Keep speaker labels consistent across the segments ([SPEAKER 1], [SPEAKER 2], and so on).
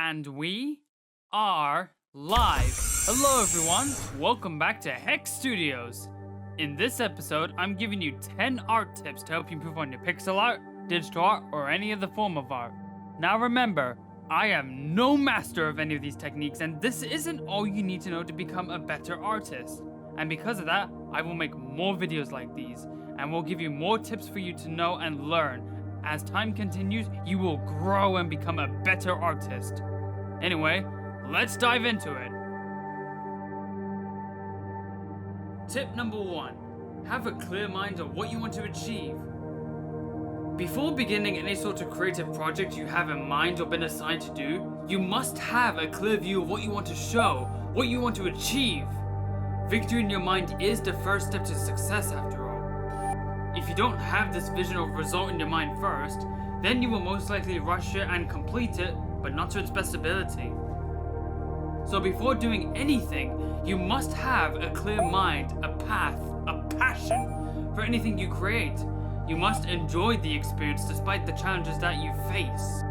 [SPEAKER 1] And we are live. Hello everyone, welcome back to Hex Studios. In this episode, I'm giving you 10 art tips to help you improve on your pixel art, digital art, or any other form of art. Now remember, I am no master of any of these techniques, and this isn't all you need to know to become a better artist. And because of that, I will make more videos like these, and will give you more tips for you to know and learn. As time continues, you will grow and become a better artist. Anyway, let's dive into it. Tip number 1. Have a clear mind of what you want to achieve. Before beginning any sort of creative project you have in mind or been assigned to do, you must have a clear view of what you want to show, what you want to achieve. Victory in your mind is the first step to success after all. If you don't have this vision or result in your mind first, then you will most likely rush it and complete it, but not to its best ability. So before doing anything, you must have a clear mind, a path, a passion for anything you create. You must enjoy the experience despite the challenges that you face.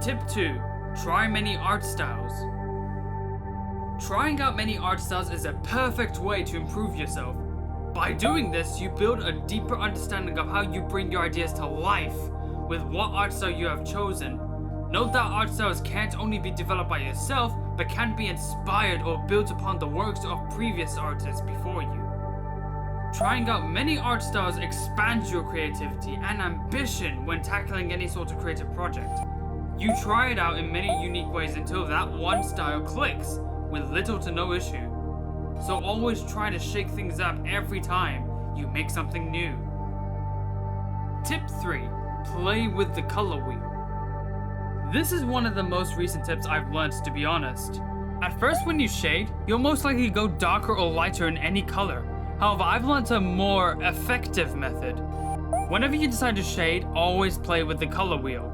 [SPEAKER 1] Tip 2. Try many art styles. Trying out many art styles is a perfect way to improve yourself. By doing this, you build a deeper understanding of how you bring your ideas to life with what art style you have chosen. Note that art styles can't only be developed by yourself, but can be inspired or built upon the works of previous artists before you. Trying out many art styles expands your creativity and ambition when tackling any sort of creative project. You try it out in many unique ways until that one style clicks with little to no issue. So always try to shake things up every time you make something new. Tip 3. Play with the color wheel. This is one of the most recent tips I've learned, to be honest. At first when you shade, you'll most likely go darker or lighter in any color. However, I've learned a more effective method. Whenever you decide to shade, always play with the color wheel.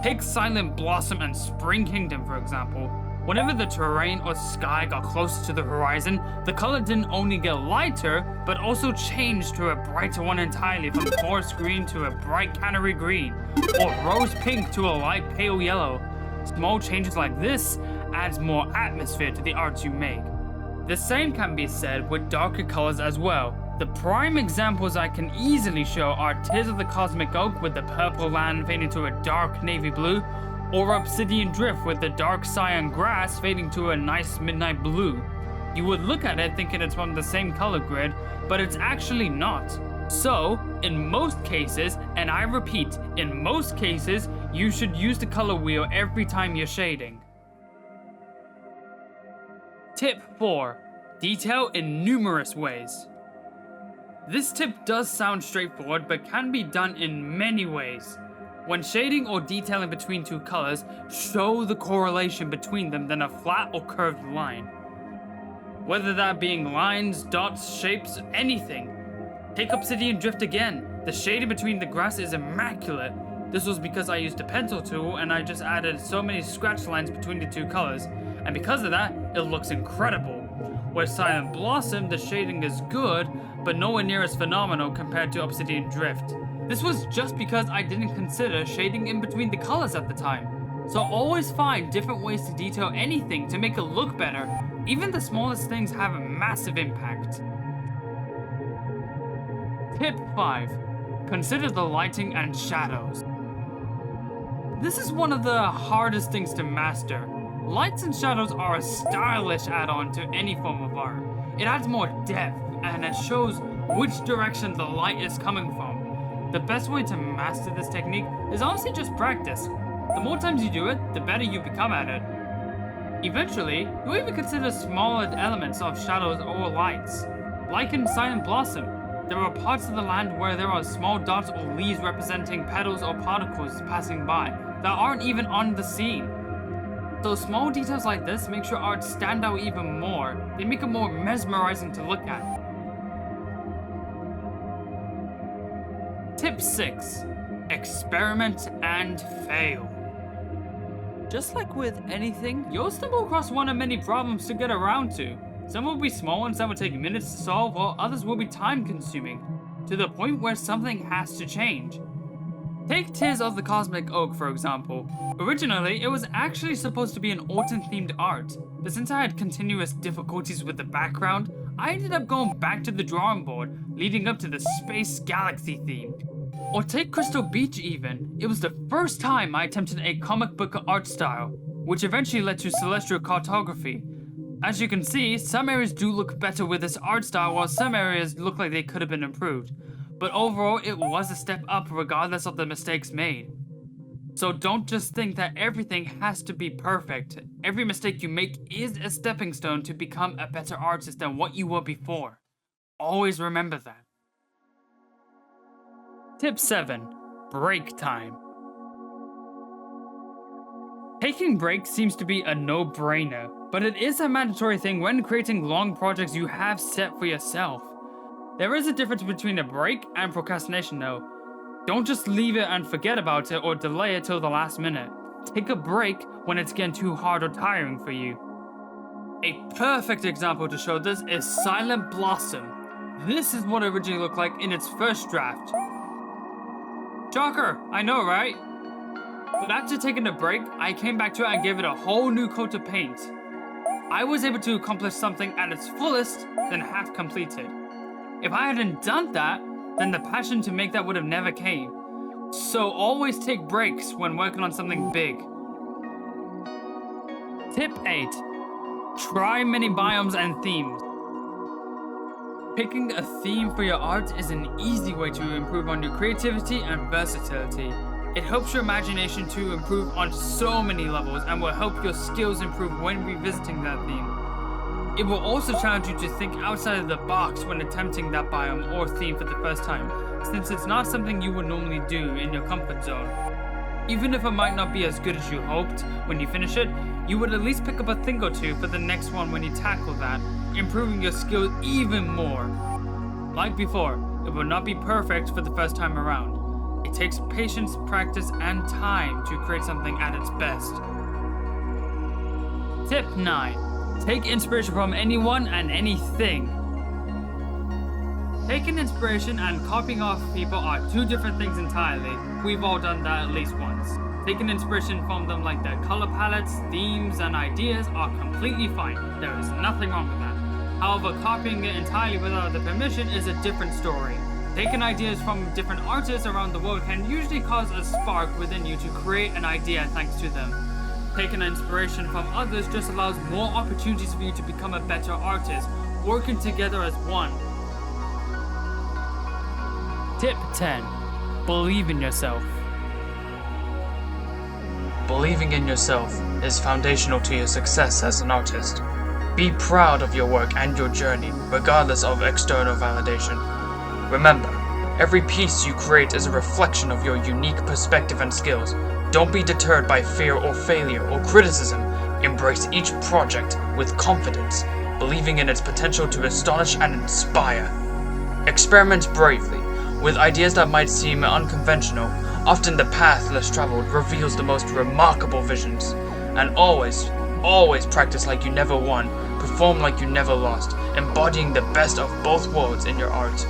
[SPEAKER 1] Take Silent Blossom and Spring Kingdom for example. Whenever the terrain or sky got closer to the horizon, the color didn't only get lighter, but also changed to a brighter one entirely, from forest green to a bright canary green, or rose pink to a light pale yellow. Small changes like this adds more atmosphere to the art you make. The same can be said with darker colors as well. The prime examples I can easily show are Tears of the Cosmic Oak with the purple land fading to a dark navy blue, or Obsidian Drift with the dark cyan grass fading to a nice midnight blue. You would look at it thinking it's from the same color grid, but it's actually not. So, in most cases, and I repeat, in most cases, you should use the color wheel every time you're shading. Tip 4. Detail in numerous ways. This tip does sound straightforward, but can be done in many ways. When shading or detailing between two colors, show the correlation between them than a flat or curved line. Whether that being lines, dots, shapes, anything. Take Obsidian Drift again. The shading between the grass is immaculate. This was because I used a pencil tool and I just added so many scratch lines between the two colors, and because of that, it looks incredible. Where Silent Blossom, the shading is good, but nowhere near as phenomenal compared to Obsidian Drift. This was just because I didn't consider shading in between the colors at the time. So always find different ways to detail anything to make it look better. Even the smallest things have a massive impact. Tip 5. Consider the lighting and shadows. This is one of the hardest things to master. Lights and shadows are a stylish add-on to any form of art. It adds more depth and it shows which direction the light is coming from. The best way to master this technique is honestly just practice. The more times you do it, the better you become at it. Eventually, you'll even consider smaller elements of shadows or lights. Like in Silent Blossom, there are parts of the land where there are small dots or leaves representing petals or particles passing by that aren't even on the scene. So small details like this make your art stand out even more. They make it more mesmerizing to look at. Tip 6. Experiment and fail. Just like with anything, you'll stumble across one of many problems to get around to. Some will be small ones that will take minutes to solve, while others will be time consuming, to the point where something has to change. Take Tears of the Cosmic Oak for example. Originally, it was actually supposed to be an autumn-themed art, but since I had continuous difficulties with the background, I ended up going back to the drawing board, leading up to the Space Galaxy theme. Or take Crystal Beach even. It was the first time I attempted a comic book art style, which eventually led to celestial cartography. As you can see, some areas do look better with this art style, while some areas look like they could have been improved. But overall, it was a step up regardless of the mistakes made. So don't just think that everything has to be perfect. Every mistake you make is a stepping stone to become a better artist than what you were before. Always remember that. Tip 7. Break time. Taking breaks seems to be a no-brainer, but it is a mandatory thing when creating long projects you have set for yourself. There is a difference between a break and procrastination though. Don't just leave it and forget about it or delay it till the last minute. Take a break when it's getting too hard or tiring for you. A perfect example to show this is Silent Blossom. This is what it originally looked like in its first draft. Shocker, I know, right? But after taking a break, I came back to it and gave it a whole new coat of paint. I was able to accomplish something at its fullest, then half completed. If I hadn't done that, then the passion to make that would have never came. So always take breaks when working on something big. Tip 8. Try many biomes and themes. Picking a theme for your art is an easy way to improve on your creativity and versatility. It helps your imagination to improve on so many levels and will help your skills improve when revisiting that theme. It will also challenge you to think outside of the box when attempting that biome or theme for the first time, since it's not something you would normally do in your comfort zone. Even if it might not be as good as you hoped when you finish it, you would at least pick up a thing or two for the next one when you tackle that, improving your skills even more. Like before, it will not be perfect for the first time around. It takes patience, practice, and time to create something at its best. Tip 9. Take inspiration from anyone and anything. Taking inspiration and copying off people are two different things entirely. We've all done that at least once. Taking inspiration from them like their color palettes, themes, and ideas are completely fine. There is nothing wrong with that. However, copying it entirely without their permission is a different story. Taking ideas from different artists around the world can usually cause a spark within you to create an idea thanks to them. Taking inspiration from others just allows more opportunities for you to become a better artist, working together as one. Tip 10. Believe in yourself.
[SPEAKER 2] Believing in yourself is foundational to your success as an artist. Be proud of your work and your journey, regardless of external validation. Remember, every piece you create is a reflection of your unique perspective and skills. Don't be deterred by fear or failure or criticism. Embrace each project with confidence, believing in its potential to astonish and inspire. Experiment bravely with ideas that might seem unconventional. Often the path less traveled reveals the most remarkable visions. And always practice like you never won, perform like you never lost, embodying the best of both worlds in your art.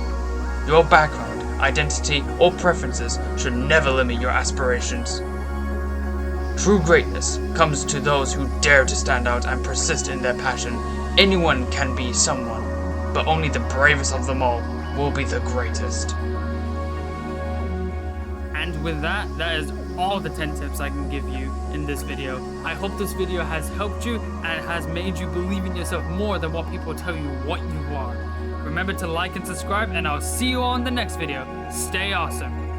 [SPEAKER 2] Your background, identity, or preferences should never limit your aspirations. True greatness comes to those who dare to stand out and persist in their passion. Anyone can be someone, but only the bravest of them all will be the greatest.
[SPEAKER 1] And with that is all the 10 tips I can give you in this video. I hope this video has helped you and has made you believe in yourself more than what people tell you what you are. Remember to like and subscribe, and I'll see you on the next video. Stay awesome.